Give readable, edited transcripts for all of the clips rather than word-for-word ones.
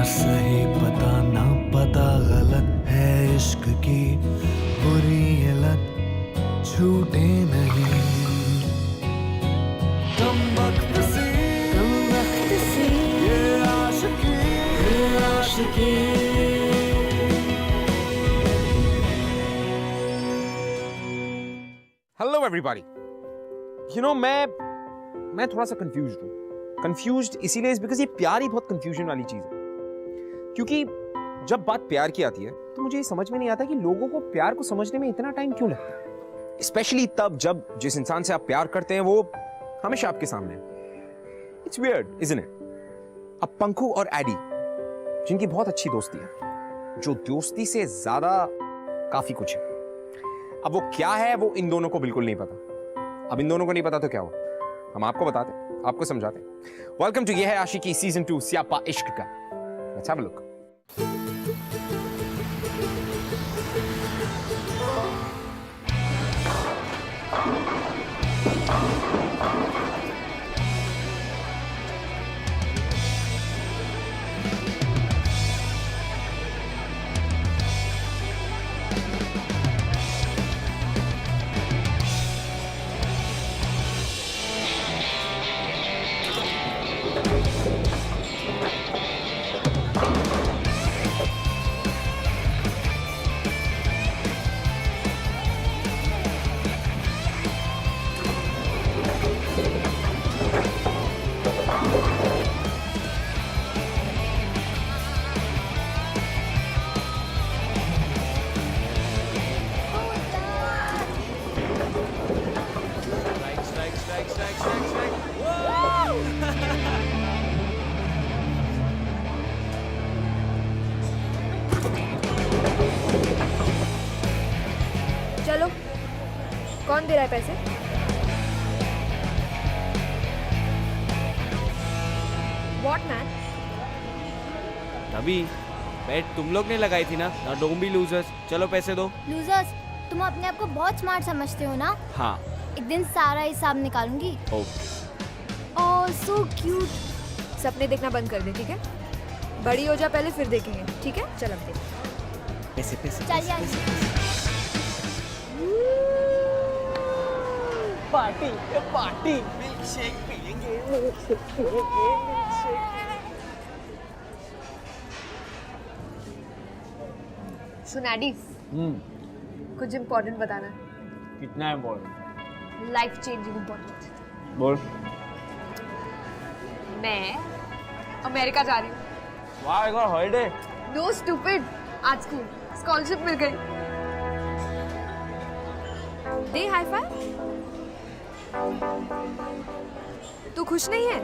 सही पता ना पता गलत है इश्क की बुरी ये लत छूटे नहीं कम वक्त से ये आशिकी हेलो एवरीबॉडी। मैं थोड़ा सा कंफ्यूज्ड हूँ। कंफ्यूज्ड इसीलिए इज बिकॉज ये प्यार ही बहुत कंफ्यूजन वाली चीज है। क्योंकि जब बात प्यार की आती है तो मुझे ये समझ में नहीं आता कि लोगों को प्यार को समझने में इतना टाइम क्यों लगता है, स्पेशली तब जब जिस इंसान से आप प्यार करते हैं वो हमेशा आपके सामने है। It's weird isn't it. अब पंखू और एडी जिनकी बहुत अच्छी दोस्ती है, जो दोस्ती से ज्यादा काफी कुछ है, अब वो क्या है वो इन दोनों को बिल्कुल नहीं पता। अब इन दोनों को नहीं पता तो क्या हुआ, हम आपको बताते, आपको समझाते। वेलकम टू ये है आशिकी सीजन 2 स्यापा इश्क का। Let's have a look. चलो, कौन दे रहा है पैसे? What man? तभी बैट तुम लोग ने लगाई थी ना डोंट बी लूजर्स। चलो पैसे दो। लूजर्स, तुम अपने आप को बहुत स्मार्ट समझते हो ना? हाँ। एक दिन सारा हिसाब निकालूंगी। ओके। ओह सो क्यूट। सपने देखना बंद कर दे, ठीक है? बड़ी हो जा पहले, फिर देखेंगे, ठीक है? चल अब देख। पैसे पैसे चल यार। पार्टी पार्टी मिल्क शेक पिएंगे। सुन एडी, कुछ इम्पोर्टेंट बताना है। कितना इम्पोर्टेंट? Life changing important. बोल। मैं अमेरिका जा रही हूँ। वाह, एक और हॉलिडे। नो स्टूपिड, आज को स्कॉलरशिप मिल गई। दे हाई फाइव। तू खुश नहीं है?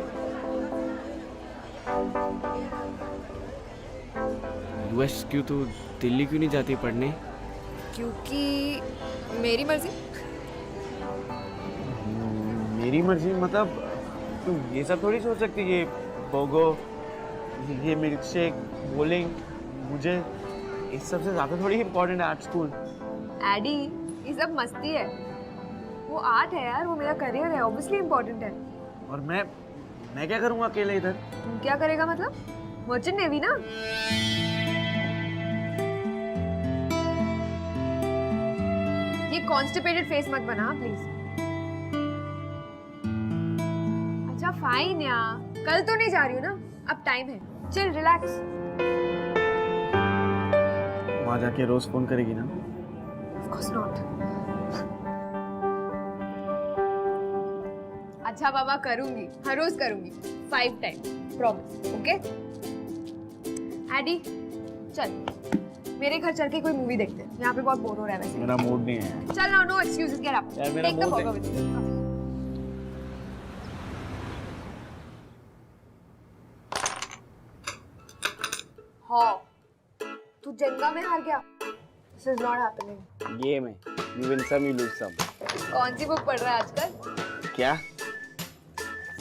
यूएस क्यों? तू दिल्ली क्यों नहीं जाती पढ़ने? क्योंकि मेरी मर्जी। मेरी मर्जी मतलब तुम ये सब थोड़ी सोच सकती। ये बोगो, ये मिल्क शेक, बोलिंग, मुझे इस सब से ज़्यादा थोड़ी इम्पोर्टेंट है आर्ट स्कूल। एडी, ये सब मस्ती है। वो आर्ट है यार, वो मेरा करियर है, ऑब्वियसली इम्पोर्टेंट है। और मैं क्या करूँगा अकेले इधर? तुम क्या करेगा मतलब? मर्चेंट नेवी ना? ये कॉन्स्टिपेटेड फेस मत बना प्लीज। अच्छा फाइन यार, कल तो नहीं जा रही हूँ ना, अब टाइम है। Chill, relax. वहाँ जाके रोज फोन करेगी ना? Of course not. अच्छा बाबा, करूंगी, हर रोज करूंगी, 5 टाइम, प्रॉमिस। ओके एडी, चल मेरे घर चल के कोई मूवी देखते हैं। यहाँ पे बहुत बोर हो रहा है वैसे। मेरा मूड नहीं है। चल ना, नो एक्सक्यूजेस, गेट अप। यार मेरा मूड है। हाँ, तू जंगा में हार गया। This is not happening. Game है, you win some, you lose some. कौन सी बुक पढ़ रहा है आजकल? क्या?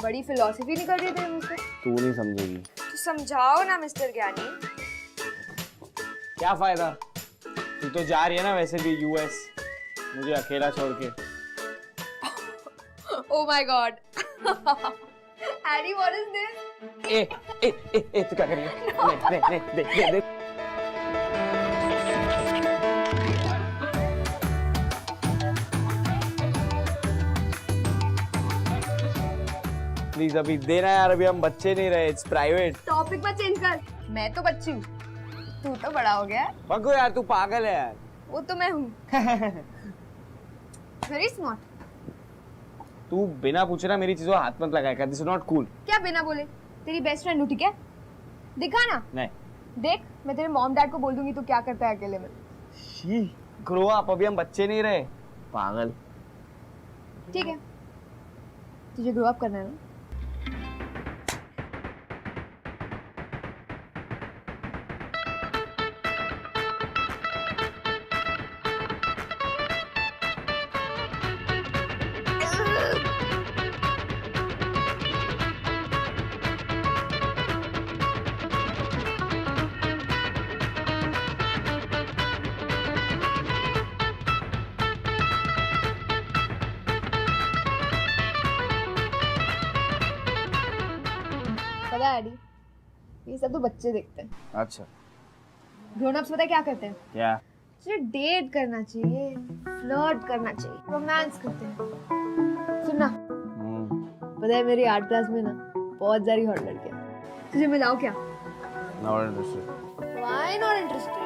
बड़ी फिलॉसफी निकल रही है तेरे मुंह से। तू नहीं समझेगी। तो समझाओ ना मिस्टर ज्ञानी। क्या फायदा? तू तो जा रही है ना वैसे भी यूएस, मुझे अकेला छोड़ के। Oh my God. Addy, what is this? तू क्या कर रही है? नहीं, देख. प्लीज अभी देना यार, अभी हम बच्चे नहीं रहे, इट्स प्राइवेट। टॉपिक मत चेंज कर। मैं तो बच्ची हूँ, तू तो बड़ा हो गया है। पक्को यार, तू पागल है यार। वो तो मैं हूँ। Very smart. तू बिना पूछे ना मेरी चीजों हाथ मत लगाया कर, दिस इज नॉट कूल। क्या बिना बोले? तेरी बेस्ट फ्रेंड हूँ, ठीक है? दिखा ना। नहीं। देख, मैं तेरे मॉम डैड को बोल दूंगी तू क्या करता है अकेले में। शी, ग्रो अप, अभी हम बच्चे नहीं रहे। पागल। ठीक है, तुझे ग्रो अप करना है ना? पता है एडी, ये सब तो बच्चे देखते हैं। अच्छा, ग्रोन अप्स पता है क्या करते हैं? क्या? तुझे डेट करना चाहिए, फ्लर्ट करना चाहिए, रोमांस करते हैं। सुनना, पता है मेरी आर्ट क्लास में ना बहुत सारी हॉट लड़कियां। तुझे मिलाओ क्या? Not interested. Why not interested?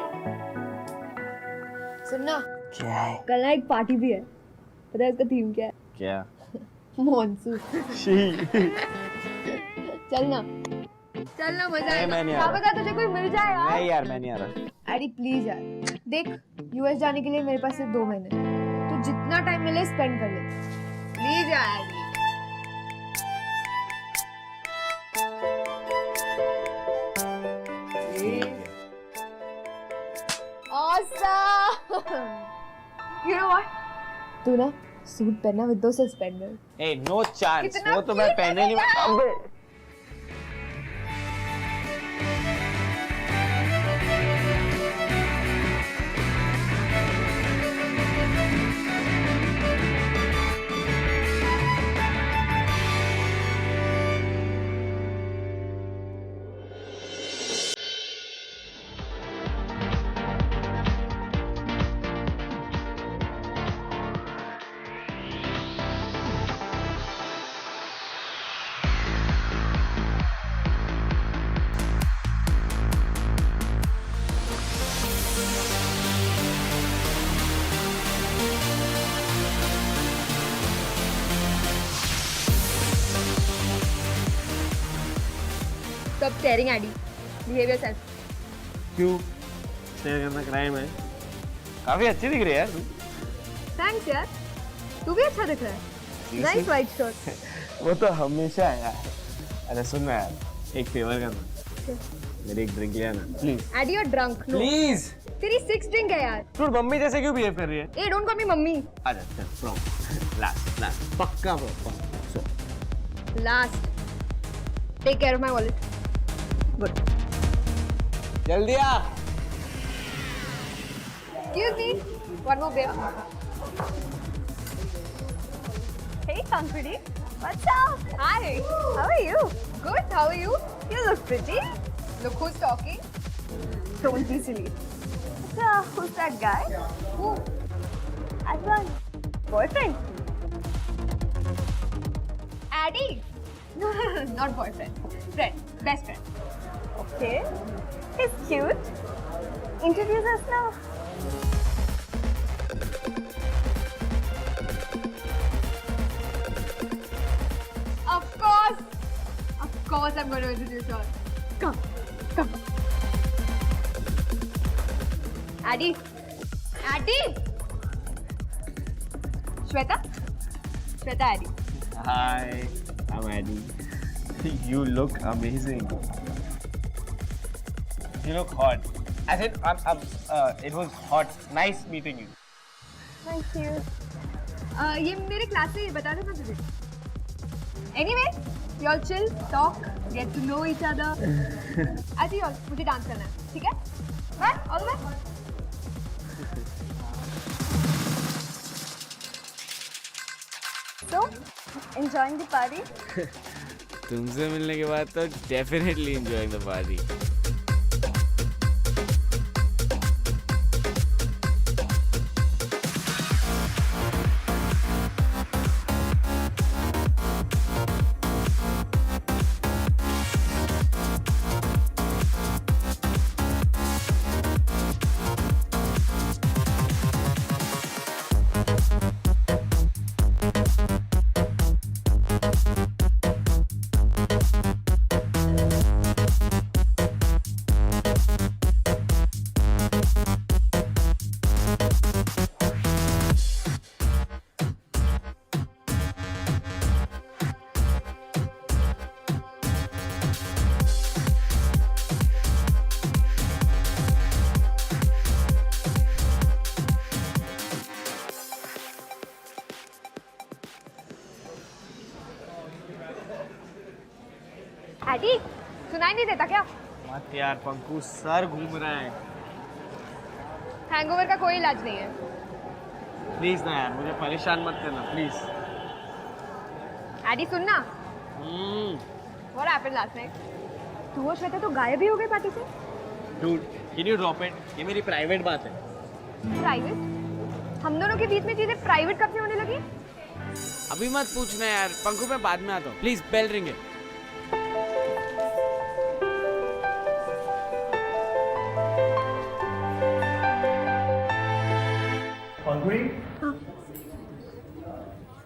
सुनना, क्या है? कल ना एक पार्टी भी है। पता है इसका थीम क्या है? क्या? मॉनसून। शी। चलना, चलना, मजा नहीं, आएगा। मैं नहीं आ क्या रहा। पता तुझे कोई मिल जाए यार। नहीं यार, मैं नहीं आ रहा। एडी प्लीज यार, देख यूएस जाने के लिए मेरे पास सिर्फ 2 महीने हैं। तो जितना टाइम मिले स्पेंड कर ले, प्लीज यार AD. Awesome! You know what? तू ना सूट पहनना विद दो सस्पेंडर। ए, नो चांस, कितना वो तो मैं cute पहने नहीं। लगेगा। अबे Stop staring, Addy. Behave yourself. क्यों? शेयर करना क्राइम है? काफी अच्छी दिख रही है यार तू। Thanks यार। तू भी अच्छा दिख रहा है। Nice white shirt. वो तो हमेशा है यार। अरे सुन ना यार, एक फेवर करना, मेरी एक ड्रिंक ले आना please. Addy, you're drunk. No. Please. तेरी 6 drink है यार। तू मम्मी जैसे क्यों बिहेव कर रही है? Hey, don't call me mummy. आजा चल, प्रॉमिस, लास्ट पक्का सो Last. Take care of my wallet. Good. जल्दी आ। Excuse me. One more beer. Hey, Pankudi. What's up? Hi. How are you? Good. How are you? You look pretty. Look who's talking. Don't be silly. So, who's that guy? Who? Advan. Boyfriend? Addy. No, not boyfriend. Friend. Best friend. Okay. He's cute. Introduce us now. Of course. Of course I'm going to introduce her. Come. Come. Addy. Addy. Shweta. Shweta Addy. Hi, I'm Addy. You look amazing. You look hot. I said, it was hot. Nice meeting you. Thank you. ये मेरे class से बता देना तुझे. Anyway, you all chill, talk, get to know each other. ऐसे ही all मुझे dance करना है, ठीक है? Bye, all the best. So, enjoying the party? तुमसे मिलने के बाद तो definitely enjoying the party. Eddie सुनाई नहीं देता क्या? मत यार पंकु, सर घूम रहा है। हैंगओवर का कोई इलाज नहीं है। प्लीज ना यार, मुझे परेशान मत करना प्लीज। एडी सुनना, व्हाट हैपेंड लास्ट नाइट? तू और श्वेता तो गायब ही हो गए पार्टी से। Dude, can you drop it? ये मेरी प्राइवेट बात है। प्राइवेट? हम दोनों के बीच में चीजें प्राइवेट कब से होने लगी? अभी मत पूछना यार पंकु, मैं बाद में आता हूँ। प्लीज बेल रिंगे।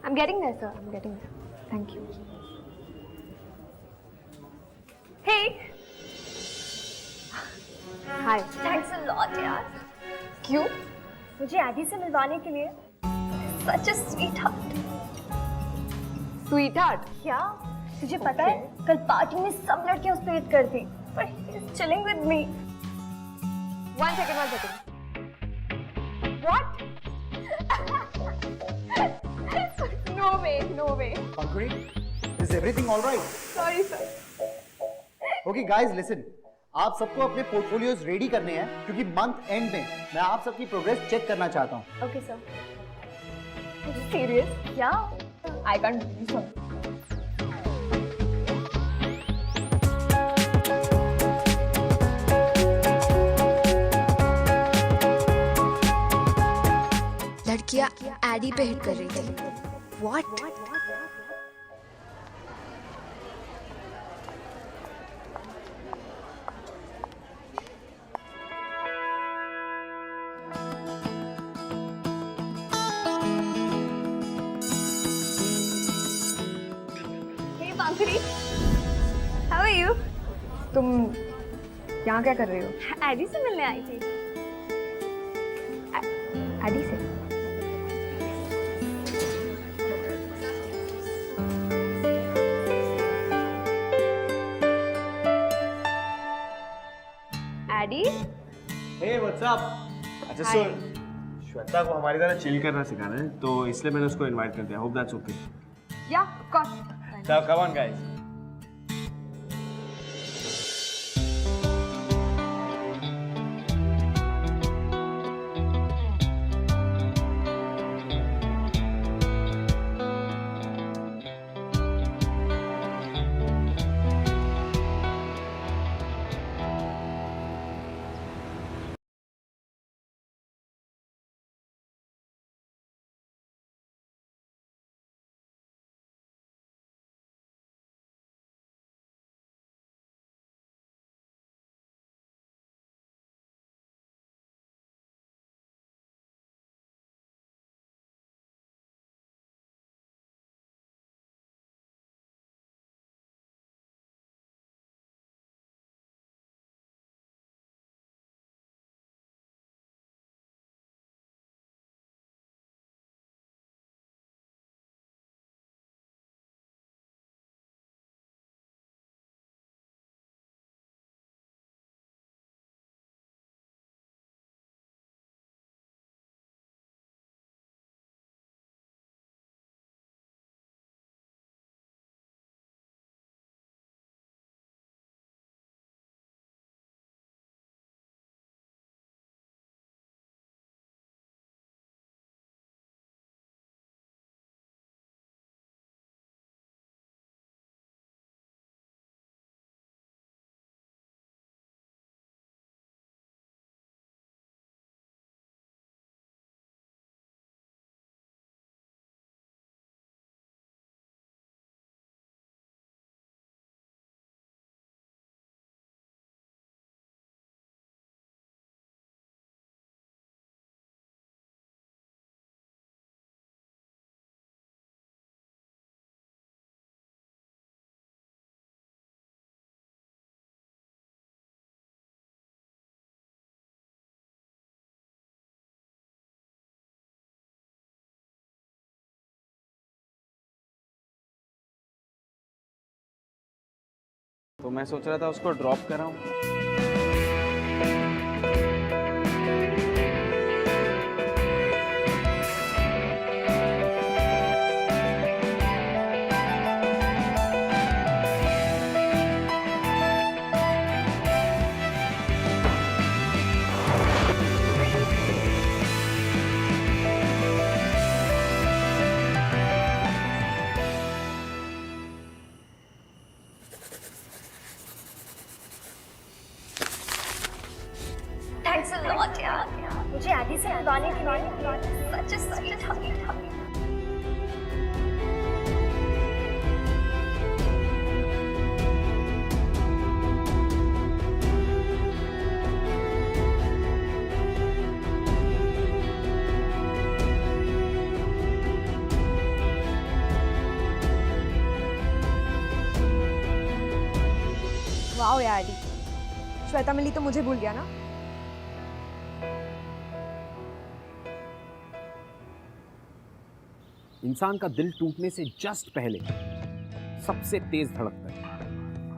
I'm getting there, sir. I'm getting there. Thank you. Hey. Hi. Thanks a lot यार। क्यों? मुझे एडी से मिलवाने के लिए। Such a sweetheart। Sweetheart. क्या? तुझे पता है कल पार्टी में सब लड़कियां उस पे हिट करती, पर he is chilling with me। One second. What? No way. Pankuri, is everything all right? Sorry, sir. Okay, guys, listen. आप सबको अपने पोर्टफोलियोज रेडी करने हैं क्योंकि मंथ एंड में मैं आप सबकी प्रोग्रेस चेक करना चाहता हूँ। Okay sir। Are you serious? Yeah। I can't believe so. लड़कियां एडी पे हिट कर रही थी। What? Hey Pankuri, how are you? तुम यहाँ क्या कर रही हो? एडी से मिलने आई थी। एडी से? एडी? Hey, what's up? अच्छा सुन, श्वेता को हमारी तरह चिल करना सिखाना है, तो इसलिए मैंने उसको इनवाइट कर दिया। Hope that's okay. Yeah, of course. So come on guys। तो मैं सोच रहा था उसको ड्रॉप कराऊं। थैंक्स अ लॉट यार, मुझे आदि से मिलवाने के लिए सच स्वीट हग। वाओ यार आदि, श्वेता मिली तो मुझे भूल गया ना। इंसान का दिल टूटने से जस्ट पहले सबसे तेज धड़कता है,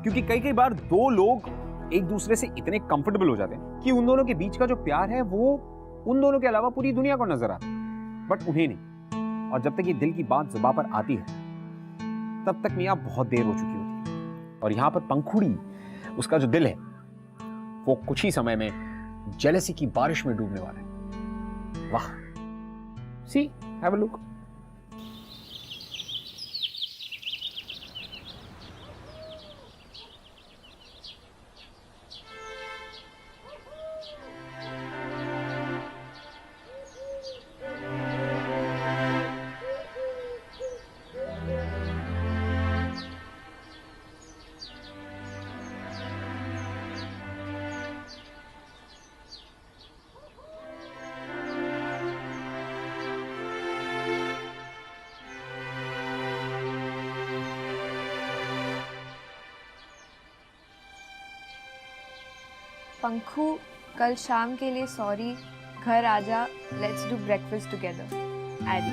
क्योंकि कई कई बार दो लोग एक दूसरे से इतने कंफर्टेबल हो जाते हैं कि उन दोनों के बीच का जो प्यार है वो उन दोनों के अलावा पूरी दुनिया को नजर आता है, बट उन्हें नहीं। और जब तक ये दिल की बात जुबान पर आती है तब तक मियां बहुत देर हो चुकी होती है। और यहां पर पंखुड़ी, उसका जो दिल है, वो कुछ ही समय में जेलसी की बारिश में डूबने वाला है। वाह, सी, हैव अ लुक। पंखू, कल शाम के लिए सॉरी, घर आजा, लेट्स डू ब्रेकफास्ट टुगेदर। आदि।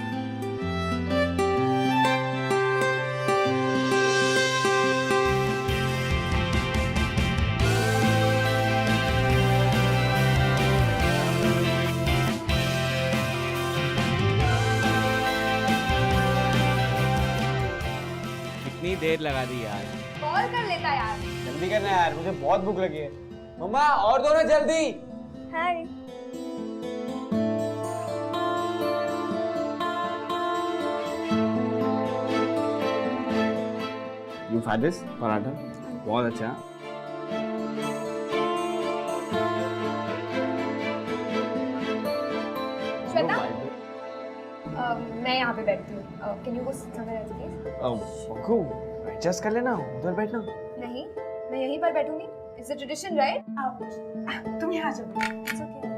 इतनी देर लगा दी यार। कॉल कर लेता यार। जल्दी करना यार, मुझे बहुत भूख लगी है। मम्मा और दो ना जल्दी। हाय। You had this पराठा बहुत अच्छा। श्वेता, मैं यहाँ पे बैठती हूँ। Can you go somewhere else please? Pankhu, adjust कर लेना, उधर बैठना। नहीं, मैं यहीं पर बैठूंगी। It's a tradition, right? तुम यहाँ जाओ। It's okay.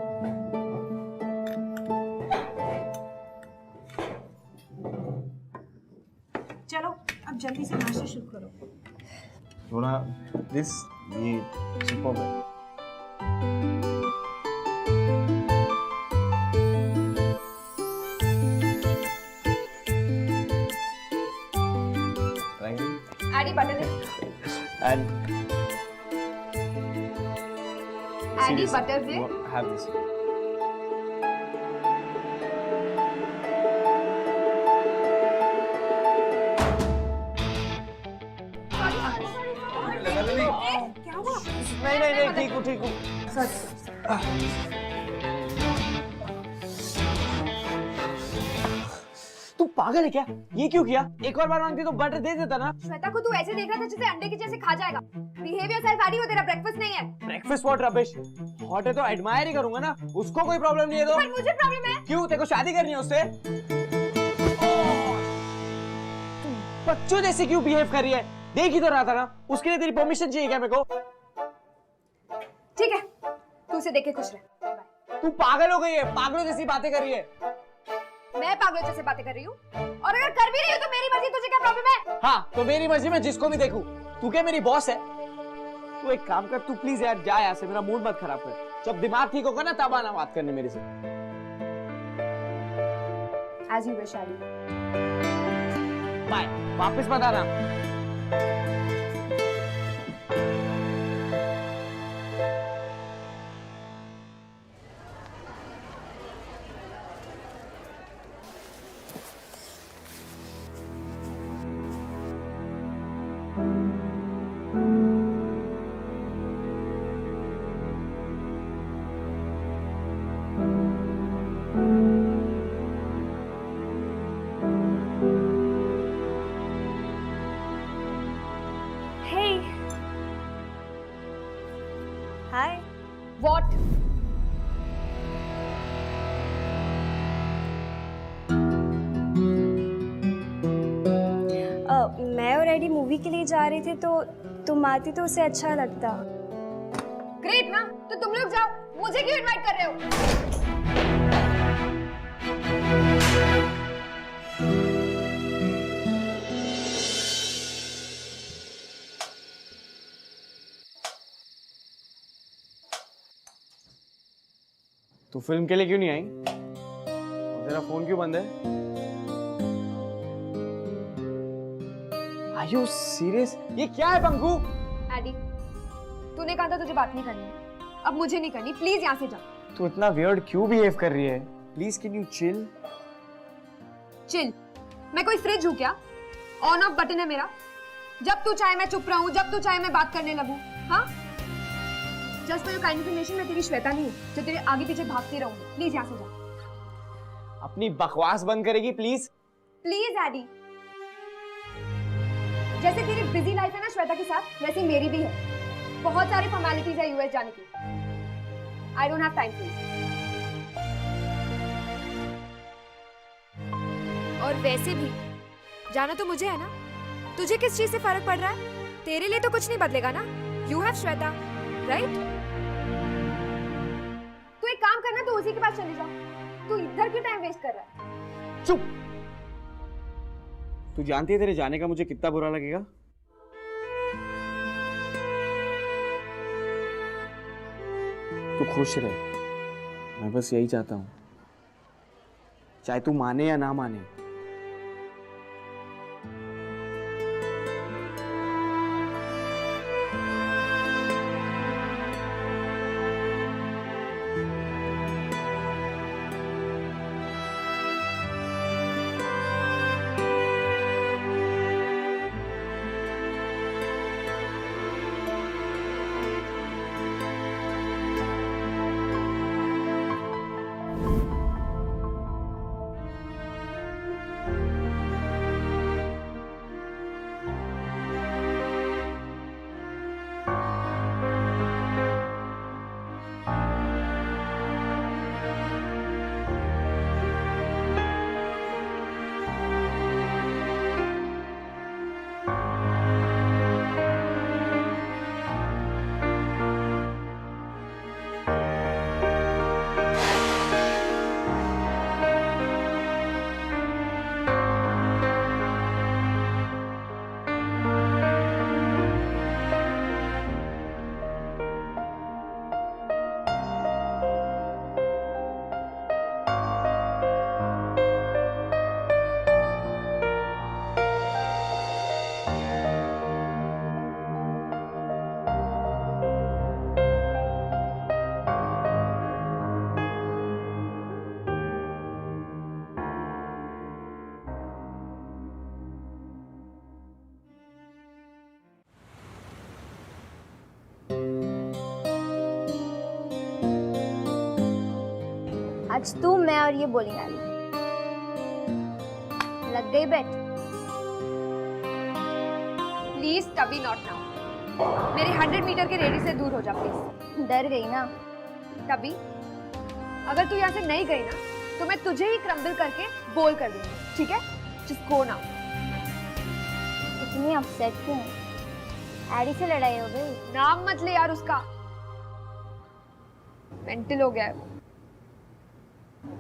चलो अब जल्दी से नाश्ता शुरू करो। थोड़ा दिस ये सुपर है। आदि बटर दे। And आदि बटर दे। have this. क्या हुआ? नहीं ठीक हूँ। तू पागल है क्या? ये क्यों किया? एक और बार मांगती तो बटर दे देता ना। श्वेता को तू ऐसे देख रहा था जैसे अंडे के जैसे खा जाएगा। बिहेव योरसेल्फ आदि, वो तेरा ब्रेकफास्ट नहीं है। Breakfast what rubbish. हॉट है तो एडमायर ही करूंगा ना, उसको कोई प्रॉब्लम नहीं है तो। पर मुझे प्रॉब्लम है। क्यों? तेरे को शादी करनी है उससे? बच्चों जैसे क्यों बिहेव कर रही है? देख ही तो रहा था ना, उसके लिए तेरी परमिशन चाहिए क्या मेरे को? ठीक है, तू उसे देख के खुश रह। बाय। तू पागल हो गई है, पागलों जैसी बातें कर रही है। मैं पागलों जैसे बातें कर रही हूँ, और अगर कर भी रही हूँ तो मेरी मर्जी, तुझे क्या प्रॉब्लम है? हाँ, तो मेरी मर्जी में जिसको भी देखूं। तू क्या मेरी बॉस है? तू एक काम कर, तू प्लीज यार जा यहाँ से, मेरा मूड मत खराब कर। जब दिमाग ठीक होगा ना तब आना बात करने मेरे से। As you wish, आदि। बाय, वापस मत आना। और एडी मूवी के लिए जा रहे थे तो तुम आती तो उसे अच्छा लगता। ग्रेट ना, तो तुम लोग जाओ, मुझे क्यों इनवाइट कर रहे हो? तू फिल्म के लिए क्यों नहीं आई? और तेरा फोन क्यों बंद है? Are you serious? ये क्या है पंकु? एडी, तूने कहा था तुझे बात नहीं करनी, अब मुझे नहीं करनी, प्लीज यहाँ से जा। तू इतना वियर्ड क्यों बिहेव कर रही है? Please can you chill? Chill? मैं कोई फ्रिज हूँ क्या? ऑन ऑफ बटन है मेरा, जब तू चाहे मैं चुप रहूं, जब तू चाहे मैं बात करने लगूं। हाँ, just for your kind information, मैं तेरी श्वेता नहीं हूँ जो तेरे आगे पीछे भागती रहूंगी। प्लीज यहाँ से जा। अपनी बकवास बंद करेगी प्लीज? प्लीज एडी, जैसे तेरी बिजी लाइफ है ना श्वेता के साथ, वैसे मेरी भी है। बहुत सारी फॉर्मेलिटीज है यूएस जाने की। I don't have time for you. और वैसे भी जाना तो मुझे है ना, तुझे किस चीज से फर्क पड़ रहा है? तेरे लिए तो कुछ नहीं बदलेगा ना। You have Shweta, right? तू एक काम करना, तू उसी के पास चले जा। तू इधर क्यों टाइम वेस्ट कर रहा है? चुप। तू जानती है तेरे जाने का मुझे कितना बुरा लगेगा? तू खुश रहे, मैं बस यही चाहता हूं, चाहे तू माने या ना माने। आज तू, मैं और ये बोलिंग आली लग गई बेट। प्लीज कभी नॉट नाउ। मेरे 100 मीटर के रेडियस से दूर हो जा प्लीज। डर गई ना? तभी अगर तू यहाँ से नहीं गई ना, तो मैं तुझे ही क्रम्बल करके बोल कर दूंगी, ठीक है? Just go now. इतनी अपसेट क्यों? एडी से लड़ाई हो गई? नाम मत ले यार उसका, मेंटल हो गया है वो।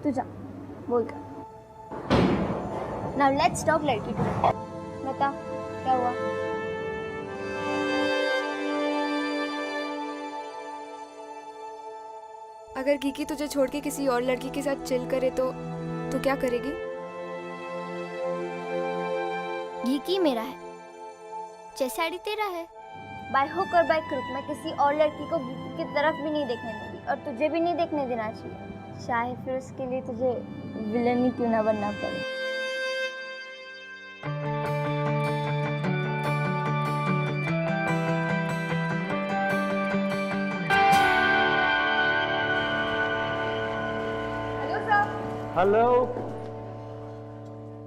तू जा, बोल कर। नाउ लेट्स टॉक लड़की टू। बता क्या हुआ? अगर कीकी तुझे छोड़ के किसी और लड़की के साथ चिल करे तो तू क्या करेगी? कीकी मेरा है, जैसे एडी तेरा है। बाय हुक और बाय क्रुक मैं किसी और लड़की को कीकी की तरफ भी नहीं देखने दूंगी, और तुझे भी नहीं देखने देना चाहिए, चाहे फिर उसके लिए तुझे विलन ही क्यों ना बनना पड़े। Hello sir. Hello.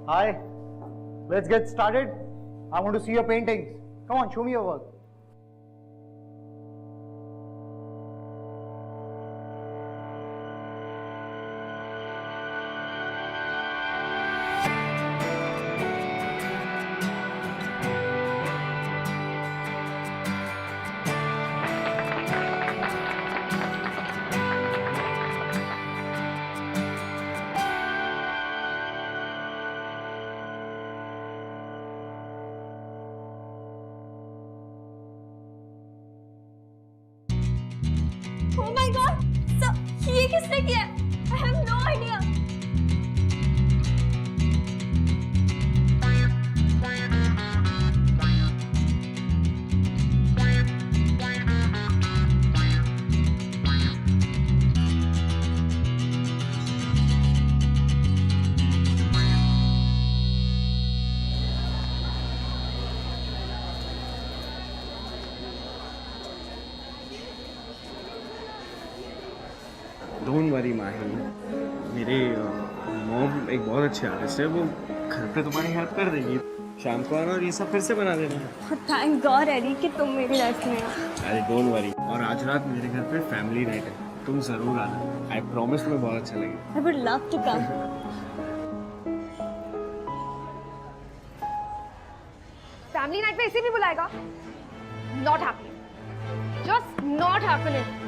Hi. Let's get started. I want to see your paintings. Come on, show me your work. Oh my God! सब ये किसने किया? I have no idea. Don't worry Mahi, मेरे मॉम एक बहुत अच्छे आर्टिस्ट है, वो घर पे तुम्हारी हेल्प कर देगी। शाम को आना और ये सब फिर से बना देना। Thank God एडी कि तुम मेरी लाइफ में हो। अरे डोंट वरी, और आज रात मेरे घर पे फैमिली नाइट है, तुम जरूर आना। आई प्रॉमिस तुम्हें बहुत अच्छा लगेगा। I would love to come. Family night पे इसे भी बुलाएगा? Not happening, just not happening.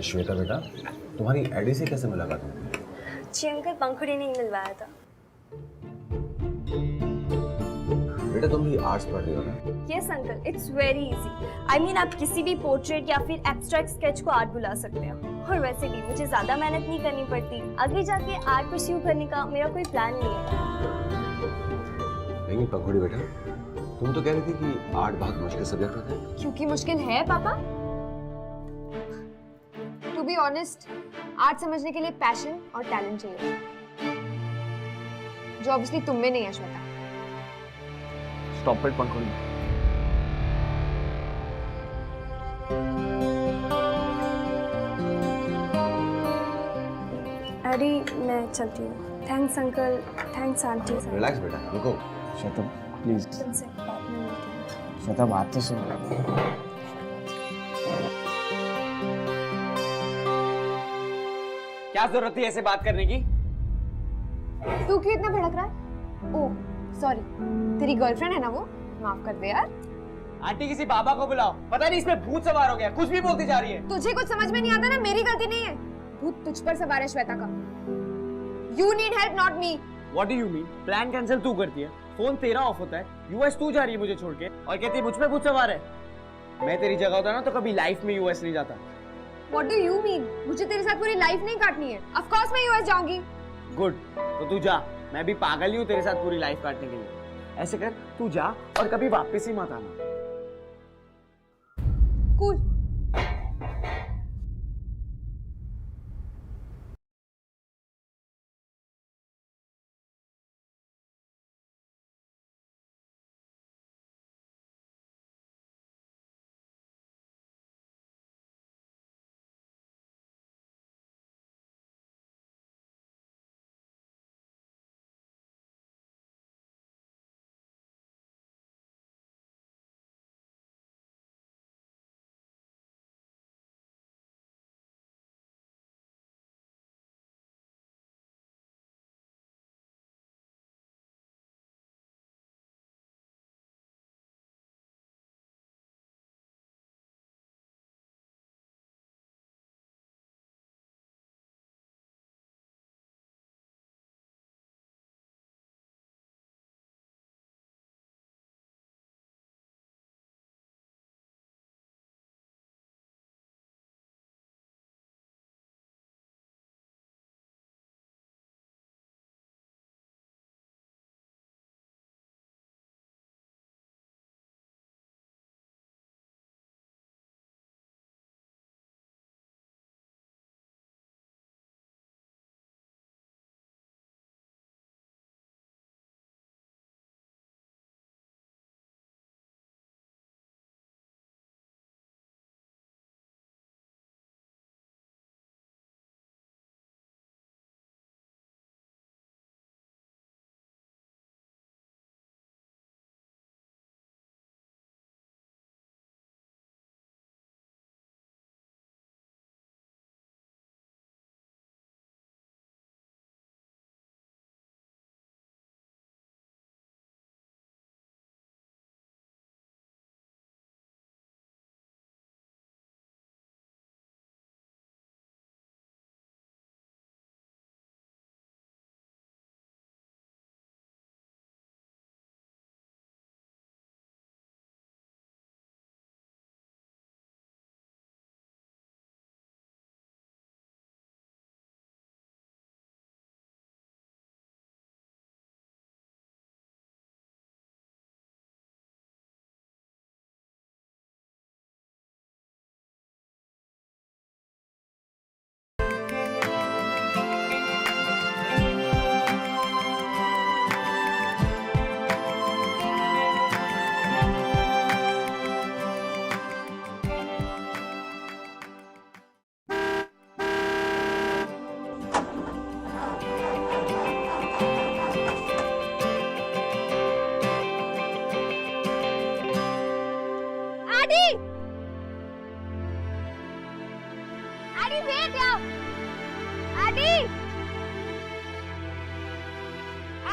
Shweta बेटा, तुम्हारी एडी से कैसे मुलाकात हुई? जी अंकल, पंखुड़ी ने मिलवाया था। बेटा तुम भी आर्ट्स पढ़ रही हो ना? Yes uncle, it's very easy. I mean आप किसी भी पोर्ट्रेट या फिर एब्स्ट्रैक्ट स्केच को आर्ट बुला सकते हैं। और वैसे भी मुझे ज्यादा मेहनत नहीं करनी पड़ती। आगे जाके आर्ट परस्यू करने का मेरा कोई प्लान नहीं है। नहीं पंखुड़ी बेटा, तुम तो कह रही थी कि आर्ट बहुत मुश्किल सब्जेक्ट होता है। क्योंकि मुश्किल है पापा। टू बी ऑनेस्ट, आर्ट समझने के लिए पैशन और टैलेंट चाहिए, जो ऑब्वियसली तुम में नहीं है श्वेता। स्टॉप इट पंखुड़ी। अरे मैं चलती हूँ। Thanks uncle, thanks aunty. Relax बेटा, रुको। श्वेता प्लीज, तुमसे बात में मिलती हूँ। श्वेता बात तो सुन। क्या जरूरत थी ऐसे बात करने की? तू क्यों इतना भड़क रहा है? ओह सॉरी, तेरी गर्लफ्रेंड है ना वो? माफ कर दे यार। आंटी किसी बाबा को बुलाओ, पता नहीं इसमें भूत सवार हो गया, कुछ भी बोलती जा रही है। तुझे कुछ समझ में नहीं आता ना, मेरी गलती नहीं है। भूत तुझ पर सवार है श्वेता का। You need help not me. What do you mean? Plan cancel तू करती है, फोन तेरा ऑफ होता है, यूएस तू जा रही है मुझे छोड़ के, और कहती है मुझ पे भूत सवार है। मैं तेरी जगह होता ना तो कभी लाइफ में यूएस नहीं जाता। What do you mean? मुझे तेरे साथ पूरी लाइफ नहीं काटनी है। Of course मैं यूएस जाऊंगी। गुड, तो तू जा, मैं भी पागल ही हूँ तेरे साथ पूरी लाइफ काटने के लिए। ऐसे कर, तू जा और कभी वापस ही मत आना। Cool.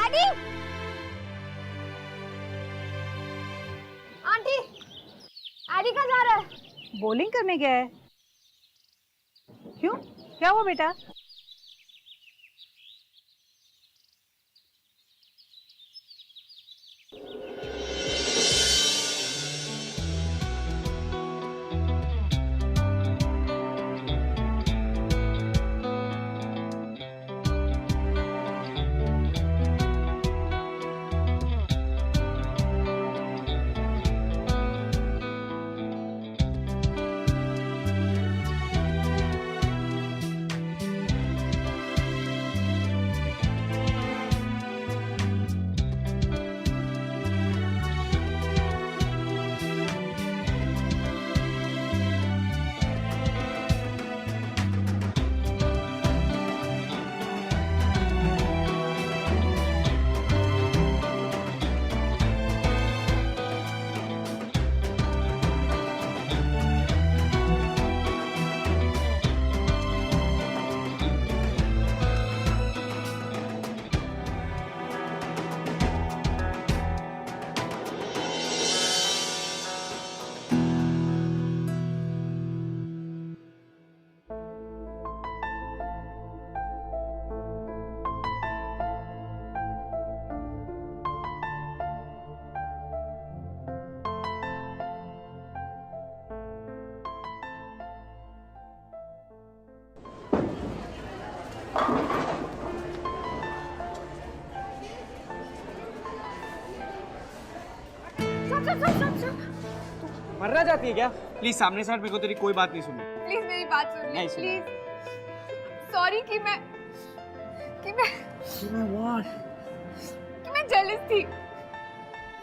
एडी आंटी एडी कहाँ जा रहा है? बॉलिंग करने गया है। क्यों, क्या हुआ बेटा? मरना चाहती है क्या? प्लीज सामने से हट, मेरे को तेरी कोई बात नहीं सुननी। प्लीज मेरी बात सुन ले नहीं सुननी। प्लीज सॉरी कि मैं जेलस थी।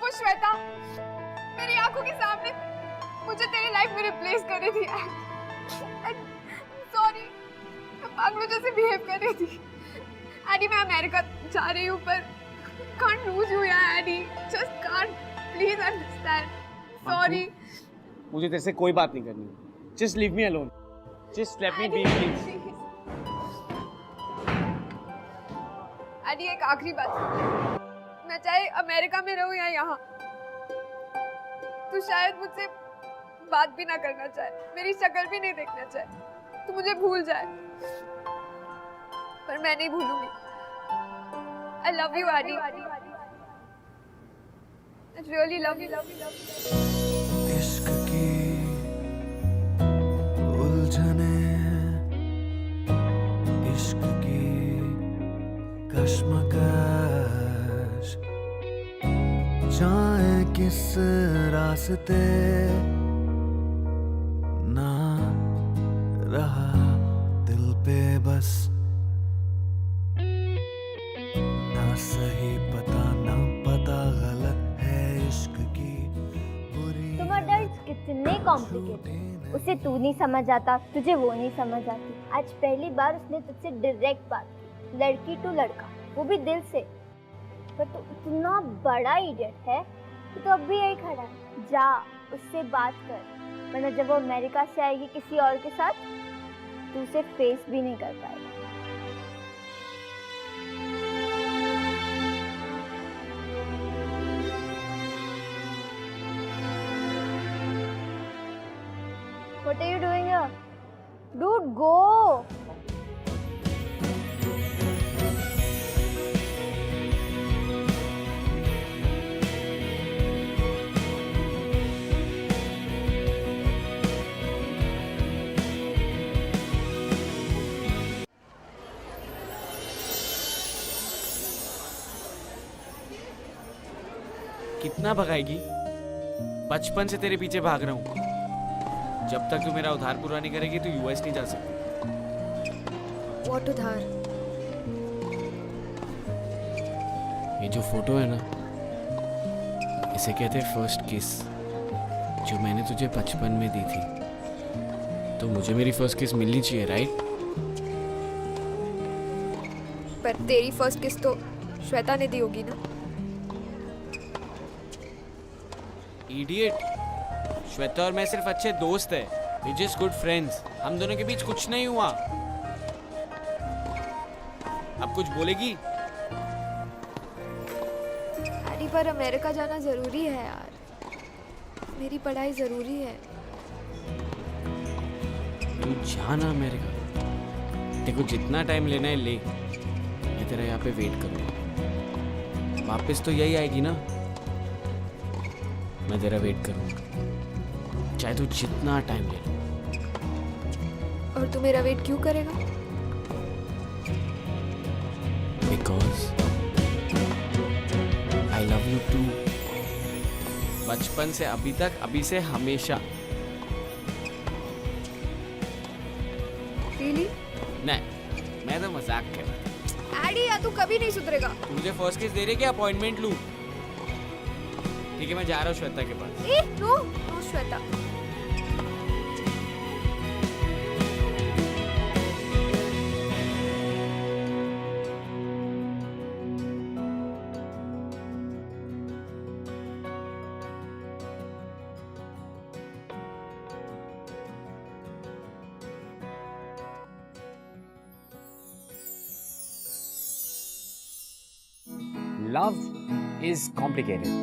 वो श्वेता मेरी आंखों के सामने मुझे तेरी लाइफ में रिप्लेस कर रही थी। सॉरी, मैं पागलों जैसे बिहेव कर रही थी। एडी मैं अमेरिका जा रही हूँ पर can't lose you यार AD, just can't, please understand, sorry। मुझे तेरे से कोई बात नहीं करनी। Just leave me alone. Just let me be, please. Eddie एक आखिरी बात, मैं चाहे अमेरिका में रहूं या यहाँ, तू शायद मुझसे बात भी ना करना चाहे, मेरी शक्ल भी नहीं देखना चाहे, तू मुझे भूल जाए, पर मैं नहीं भूलूंगी। I love you, Adi. I really love you. इश्क की उलझने, इश्क की कश्मकश, जाए किस रास्ते ना रहा दिल पे बस, ना सही पता ना पता गलत है इश्क की बुरी। तुम्हारा दर्द कितने कॉम्प्लिकेटेड, उसे तू नहीं समझ आता, तुझे वो नहीं समझ आती। आज पहली बार उसने तुझसे डायरेक्ट बात की, लड़की टू लड़का, वो भी दिल से। पर तू इतना बड़ा इडियट है कि तो अब भी यही खड़ा है। जा उससे बात कर, वरना जब वो अमेरिका से आएगी किसी और के साथ, तू उसे फेस भी नहीं कर पाएगा। What are you doing here? Dude, go! कितना भगाएगी? बचपन से तेरे पीछे भाग रहा हूँ। जब तक तू मेरा उधार पूरा नहीं करेगी तो यूएस नहीं जा सकती। What उधार? ये जो फोटो है ना, इसे कहते हैं फर्स्ट किस, जो मैंने तुझे बचपन में दी थी। तो मुझे मेरी फर्स्ट किस मिलनी चाहिए, राइट? पर तेरी फर्स्ट किस तो श्वेता ने दी होगी ना? इडियट, श्वेता और मैं सिर्फ अच्छे दोस्त हैं, वी जस्ट गुड फ्रेंड्स। हम दोनों के बीच कुछ नहीं हुआ। अब कुछ बोलेगी? डैडी पर अमेरिका जाना ज़रूरी है यार, मेरी पढ़ाई ज़रूरी है। तू जाना अमेरिका, देखो जितना टाइम लेना है ले, मैं तेरा यहाँ पे वेट करूँगा। वापस तो यही आएगी ना, मैं तेरा वेट करूँगा, चाहे तू जितना टाइम ले लो। और तू मेरा वेट क्यों करेगा? Because I love you too. बचपन से अभी तक, अभी से हमेशा। Really? नहीं, मैं तो मजाक कर रहा। एडी या तू कभी नहीं सुधरेगा। मुझे फर्स्ट किस दे रही क्या अपॉइंटमेंट लूं? ठीक है मैं जा रहा हूँ श्वेता के पास। ए no no Shweta. Love is complicated,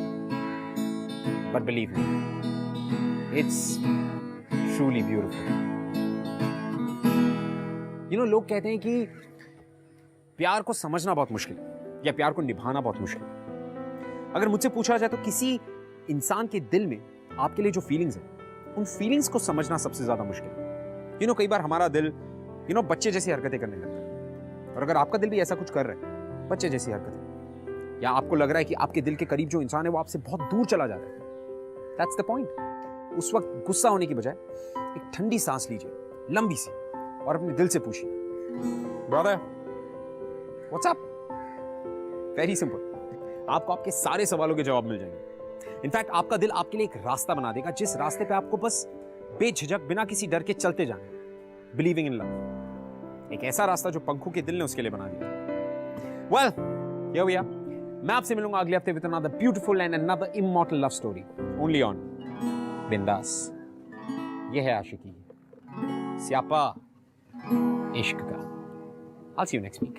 but believe me, it's truly beautiful. You know, लोग कहते हैं कि प्यार को समझना बहुत मुश्किल है या प्यार को निभाना बहुत मुश्किल है। अगर मुझसे पूछा जाए तो किसी इंसान के दिल में आपके लिए जो फीलिंग्स हैं, उन फीलिंग्स को समझना सबसे ज्यादा मुश्किल है। You know, कई बार हमारा दिल बच्चे जैसी हरकतें करने लगता है, और अगर आपका दिल भी ऐसा कुछ कर रहा है, बच्चे जैसी हरकतें, या आपको लग रहा है कि आपके दिल के करीब जो इंसान है वो आपसे बहुत दूर चला जा रहा है, दैट्स द पॉइंट। उस वक्त गुस्सा होने की बजाय एक ठंडी सांस लीजिए, लंबी सी, और अपने दिल से पूछिए, brother what's up? Very simple, आपको आपके सारे सवालों के जवाब मिल जाएंगे। इनफैक्ट आपका दिल आपके लिए एक रास्ता बना देगा, जिस रास्ते पे आपको बस बेझिझक बिना किसी डर के चलते जाना। बिलीविंग इन लव, एक ऐसा रास्ता जो पंखू के दिल ने उसके लिए बना दिया। Well, here we are. मैं आपसे मिलूंगा अगले हफ्ते with another beautiful and another immortal love story, only on Bindass. ये है आशिकी, स्यापा इश्क का। I'll see you next week.